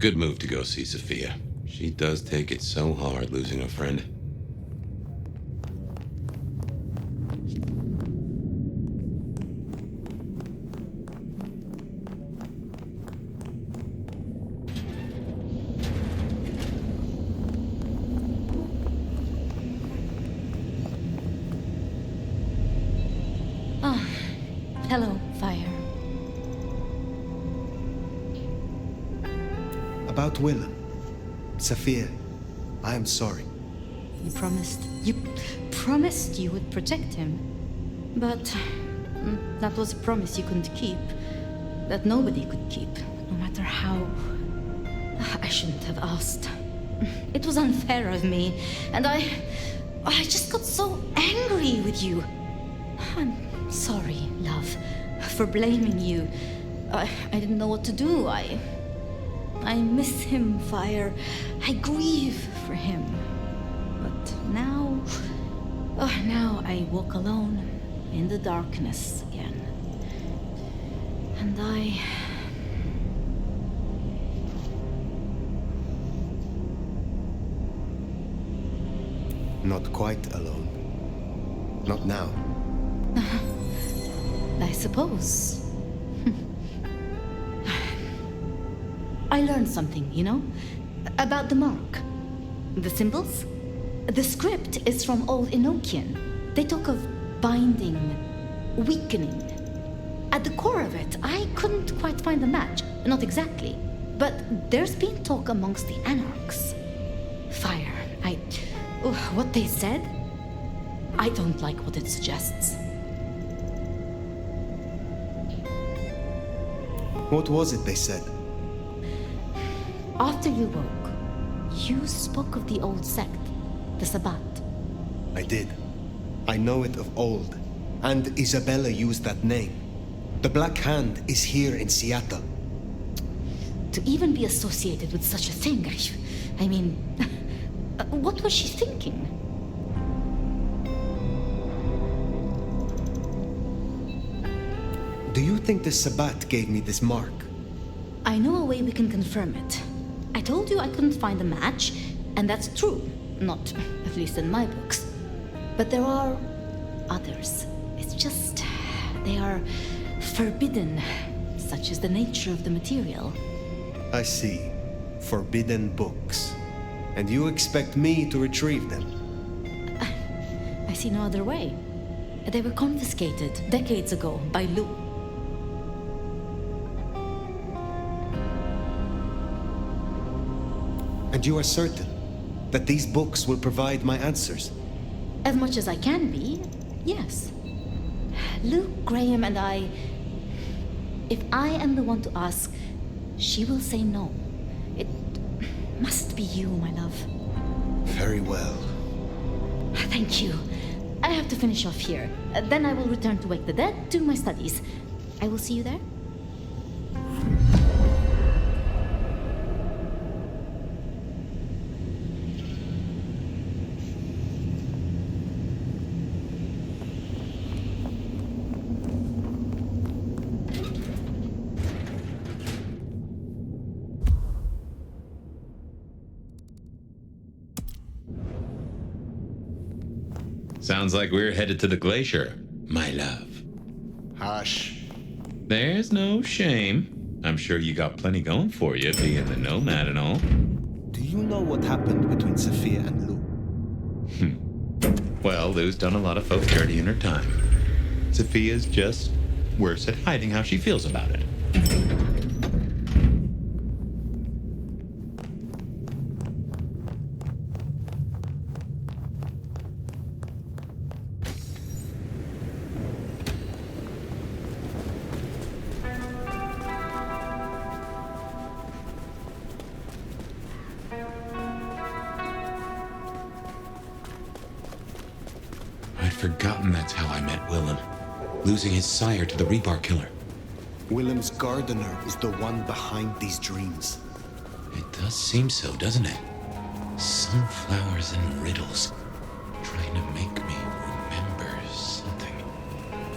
Good move to go see Safia. She does take it so hard losing a friend. Hello, Fire. About Willem. Safia, I am sorry. You promised you would protect him. But that was a promise you couldn't keep. That nobody could keep, no matter how. I shouldn't have asked. It was unfair of me, and I just got so angry with you. I'm sorry, love, for blaming you. I didn't know what to do. I miss him, Fire. I grieve for him. But now I walk alone in the darkness again. And Not quite alone. Not now. I suppose. I learned something, you know? About the mark. The symbols? The script is from Old Enochian. They talk of binding, weakening. At the core of it, I couldn't quite find a match. Not exactly. But there's been talk amongst the Anarchs. Fire. What they said? I don't like what it suggests. What was it they said? After you woke, you spoke of the old sect, the Sabbat. I did. I know it of old. And Isabella used that name. The Black Hand is here in Seattle. To even be associated with such a thing, I mean, what was she thinking? Do you think the Sabbat gave me this mark? I know a way we can confirm it. I told you I couldn't find a match, and that's true. Not, at least in my books. But there are others. It's just, they are forbidden, such is the nature of the material. I see. Forbidden books. And you expect me to retrieve them? I see no other way. They were confiscated decades ago by Lou. And you are certain that these books will provide my answers? As much as I can be, yes. Luke, Graham, and I... If I am the one to ask, she will say no. It must be you, my love. Very well. Thank you. I have to finish off here. Then I will return to Wake the Dead, do my studies. I will see you there. Sounds like we're headed to the glacier, my love. Hush. There's no shame. I'm sure you got plenty going for you, being the nomad and all. Do you know what happened between Safia and Lou? Well, Lou's done a lot of folk dirty in her time. Safia's just worse at hiding how she feels about it. I'd forgotten that's how I met Willem. Losing his sire to the Rebar killer. Willem's gardener is the one behind these dreams. It does seem so, doesn't it? Sunflowers and riddles. Trying to make me remember something.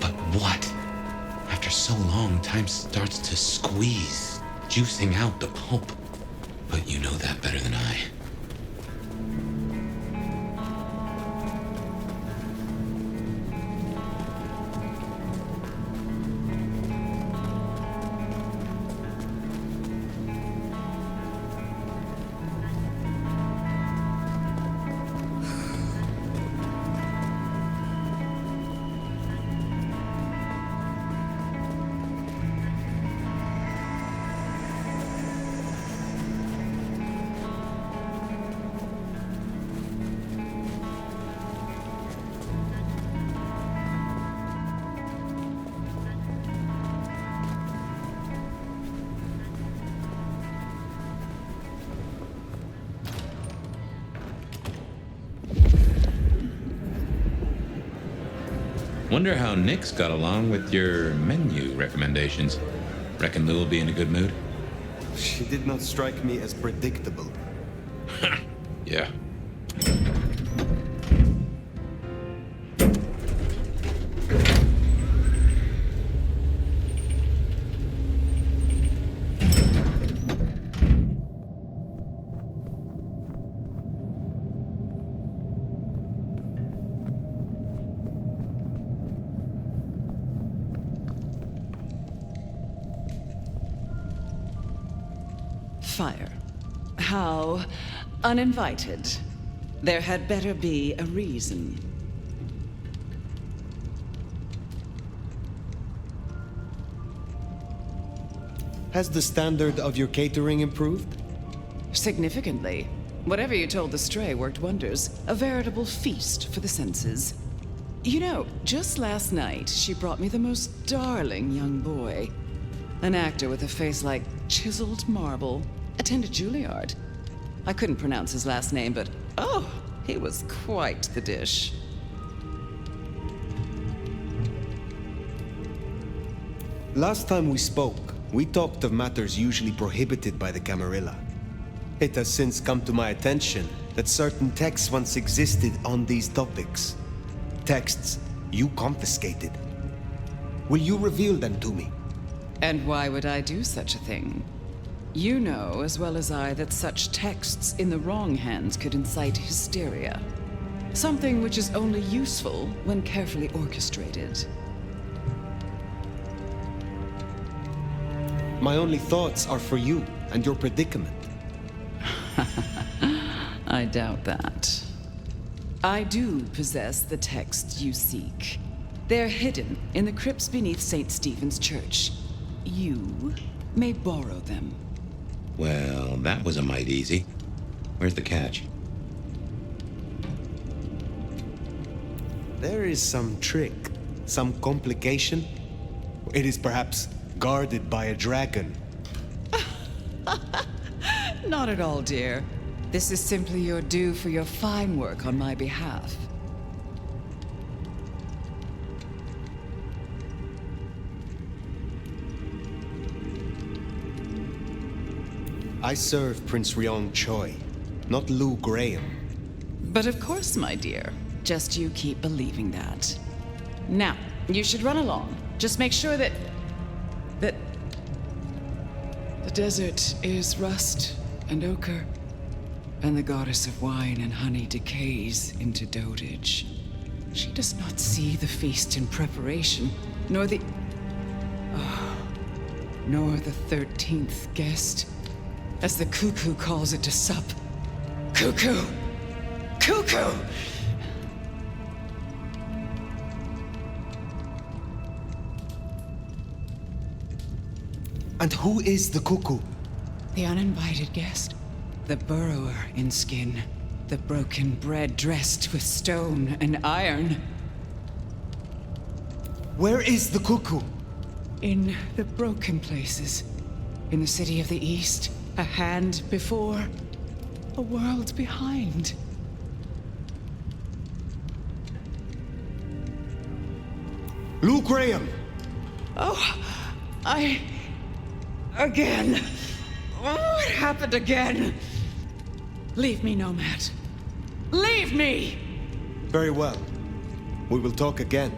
But what? After so long, time starts to squeeze, juicing out the pulp. But you know that better than I. Wonder how Nick's got along with your menu recommendations. Reckon Lou will be in a good mood? She did not strike me as predictable. Yeah. Fire. How uninvited. There had better be a reason. Has the standard of your catering improved? Significantly. Whatever you told the stray worked wonders. A veritable feast for the senses. You know, just last night, she brought me the most darling young boy. An actor with a face like chiseled marble. Attended Juilliard. I couldn't pronounce his last name, but oh, he was quite the dish. Last time we spoke, we talked of matters usually prohibited by the Camarilla. It has since come to my attention that certain texts once existed on these topics. Texts you confiscated. Will you reveal them to me? And why would I do such a thing? You know as well as I that such texts in the wrong hands could incite hysteria. Something which is only useful when carefully orchestrated. My only thoughts are for you and your predicament. I doubt that. I do possess the texts you seek. They're hidden in the crypts beneath St. Stephen's Church. You may borrow them. Well, that was a mite easy. Where's the catch? There is some trick, some complication. It is perhaps guarded by a dragon. Not at all, dear. This is simply your due for your fine work on my behalf. I serve Prince Ryong Choi, not Lou Graham. But of course, my dear. Just you keep believing that. Now, you should run along. Just make sure that... The desert is rust and ochre, and the goddess of wine and honey decays into dotage. She does not see the feast in preparation, nor the 13th guest, as the cuckoo calls it to sup. Cuckoo! Cuckoo! And who is the cuckoo? The uninvited guest. The burrower in skin. The broken bread dressed with stone and iron. Where is the cuckoo? In the broken places. In the city of the East. A hand before. A world behind. Lou Graham! Oh, Again. Oh, it happened again. Leave me, Nomad. Leave me! Very well. We will talk again.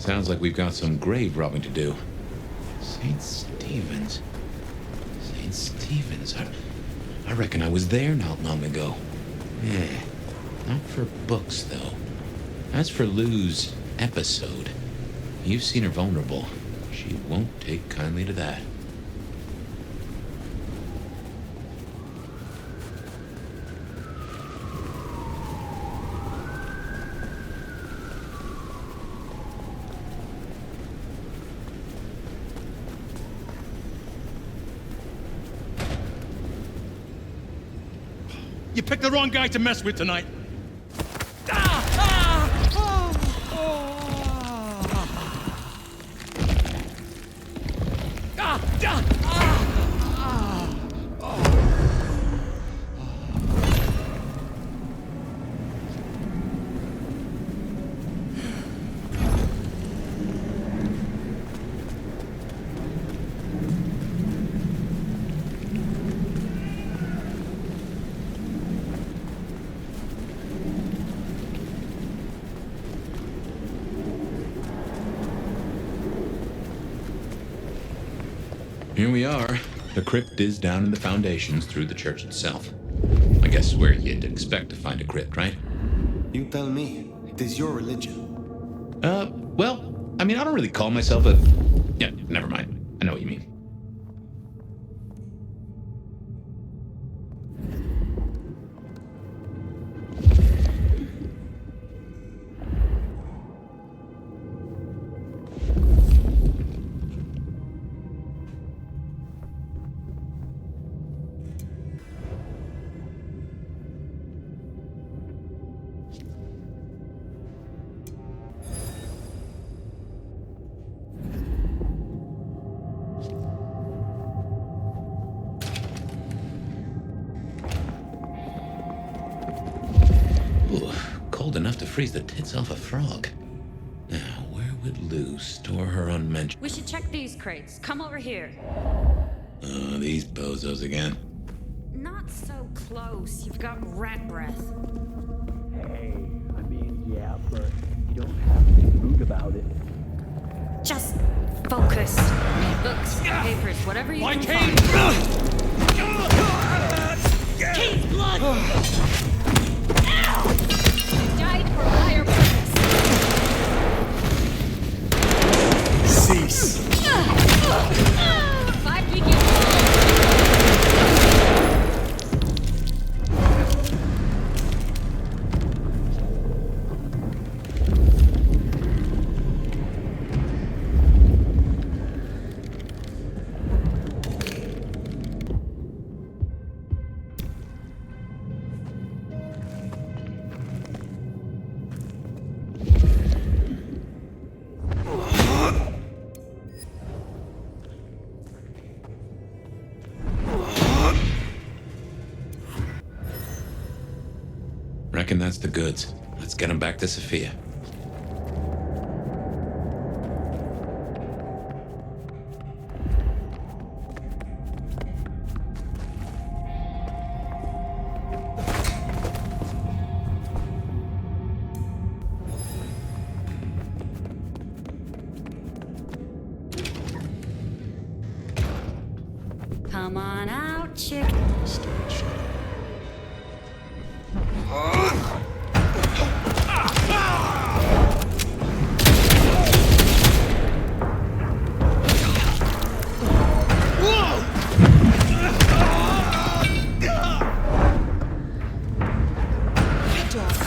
Sounds like we've got some grave robbing to do. St. Stephen's. St. Stephen's. I reckon I was there not long ago. Yeah. Not for books, though. As for Lou's episode, you've seen her vulnerable. She won't take kindly to that. You picked the wrong guy to mess with tonight. Here we are. The crypt is down in the foundations through the church itself. I guess where you'd expect to find a crypt, right? You tell me. It is your religion. Well, I mean, I don't really call myself a... Yeah, never mind. I know what you mean. Ooh, cold enough to freeze the tits off a frog. Now, where would Lou store her unmentioned? We should check these crates. Come over here. Oh, these bozos again. Not so close. You've got rat breath. Hey, I mean, yeah, but you don't have to be rude about it. Just focus. Books, papers, whatever you My can cane! find. Kane's blood! Ow! You died for a higher purpose. Cease. 5 begins. Reckon that's the goods. Let's get them back to Safia. Come on out, chick.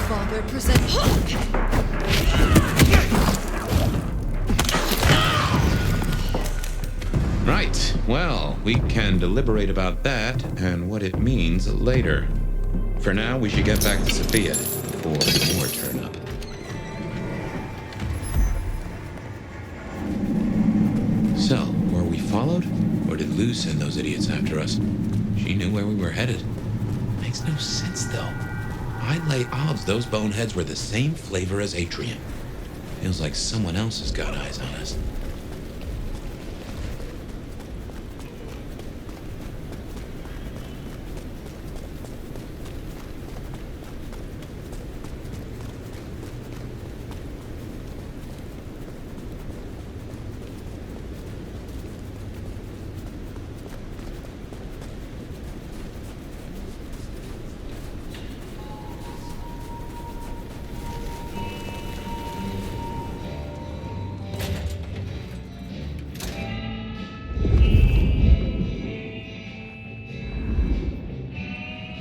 Father, present. Right. Well, we can deliberate about that and what it means later. For now, we should get back to Safia before more turn up. So, were we followed? Or did Lou send those idiots after us? She knew where we were headed. Makes no sense, though. I'd lay odds those boneheads were the same flavor as Atrium. Feels like someone else has got eyes on us.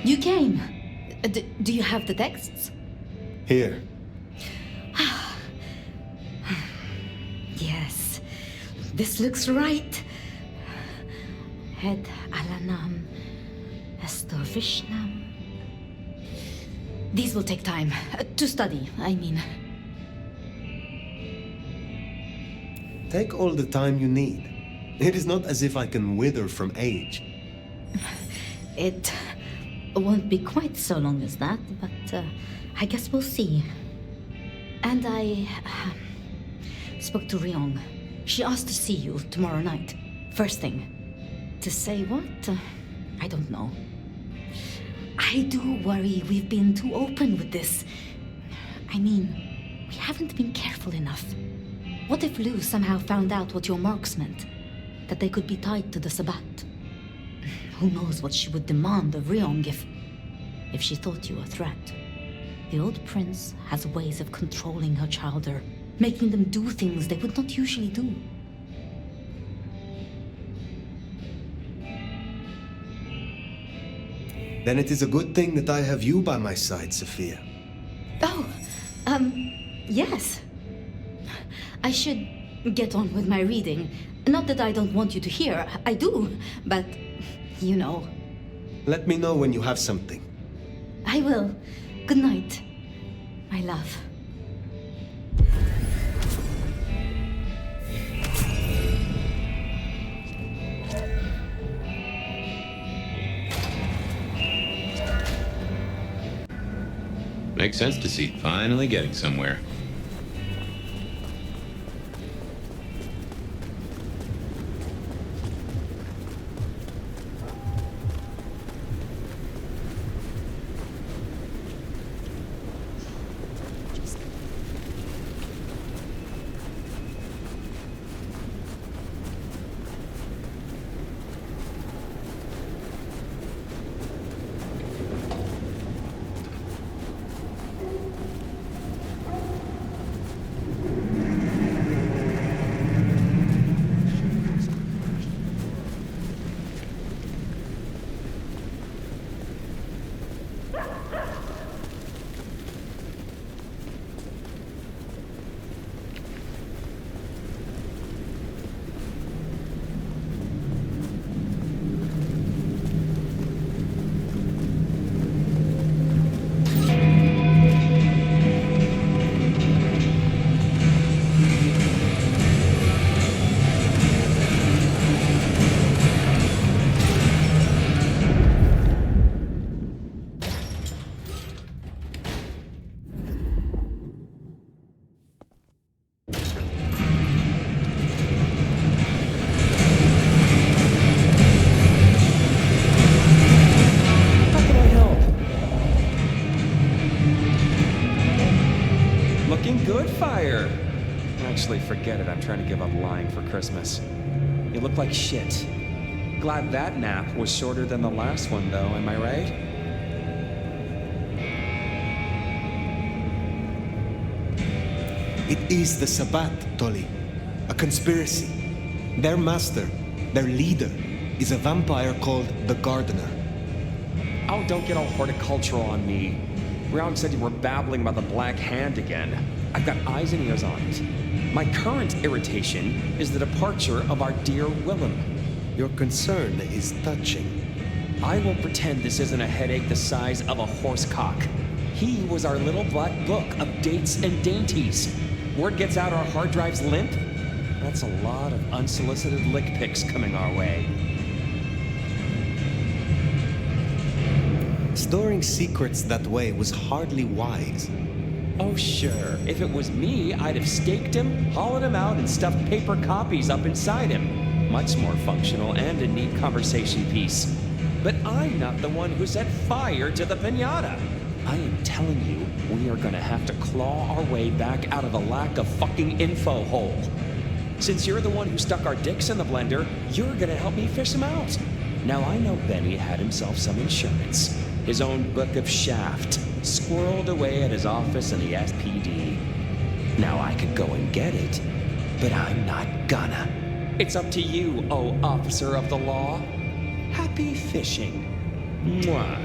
You came. Do you have the texts? Here. Yes. This looks right. Hed Alanam Estorvishnam. These will take time. To study, I mean. Take all the time you need. It is not as if I can wither from age. It won't be quite so long as that, but I guess we'll see. And I spoke to Ryong. She asked to see you tomorrow night. First thing. To say what? I don't know. I do worry we've been too open with this. I mean, we haven't been careful enough. What if Lou somehow found out what your marks meant? That they could be tied to the Sabbat? Who knows what she would demand of Ryong if she thought you a threat. The old prince has ways of controlling her childer, making them do things they would not usually do. Then it is a good thing that I have you by my side, Safia. Oh, yes. I should get on with my reading. Not that I don't want you to hear, I do, but, you know. Let me know when you have something. I will. Good night, my love. Makes sense to see finally getting somewhere. Actually, forget it. I'm trying to give up lying for Christmas. You look like shit. Glad that nap was shorter than the last one, though, am I right? It is the Sabbat, Tolly. A conspiracy. Their master, their leader, is a vampire called the Gardener. Oh, don't get all horticultural on me. Ryong said you were babbling about the Black Hand again. I've got eyes and ears on it. My current irritation is the departure of our dear Willem. Your concern is touching. I will pretend this isn't a headache the size of a horsecock. He was our little black book of dates and dainties. Word gets out our hard drive's limp? That's a lot of unsolicited lick pics coming our way. Storing secrets that way was hardly wise. Oh, sure. If it was me, I'd have staked him, hollowed him out, and stuffed paper copies up inside him. Much more functional and a neat conversation piece. But I'm not the one who set fire to the piñata. I am telling you, we are gonna have to claw our way back out of the lack of fucking info hole. Since you're the one who stuck our dicks in the blender, you're gonna help me fish them out. Now, I know Benny had himself some insurance. His own book of Shaft, squirreled away at his office in the SPD. Now I could go and get it, but I'm not gonna. It's up to you, oh officer of the law. Happy fishing. Mwah.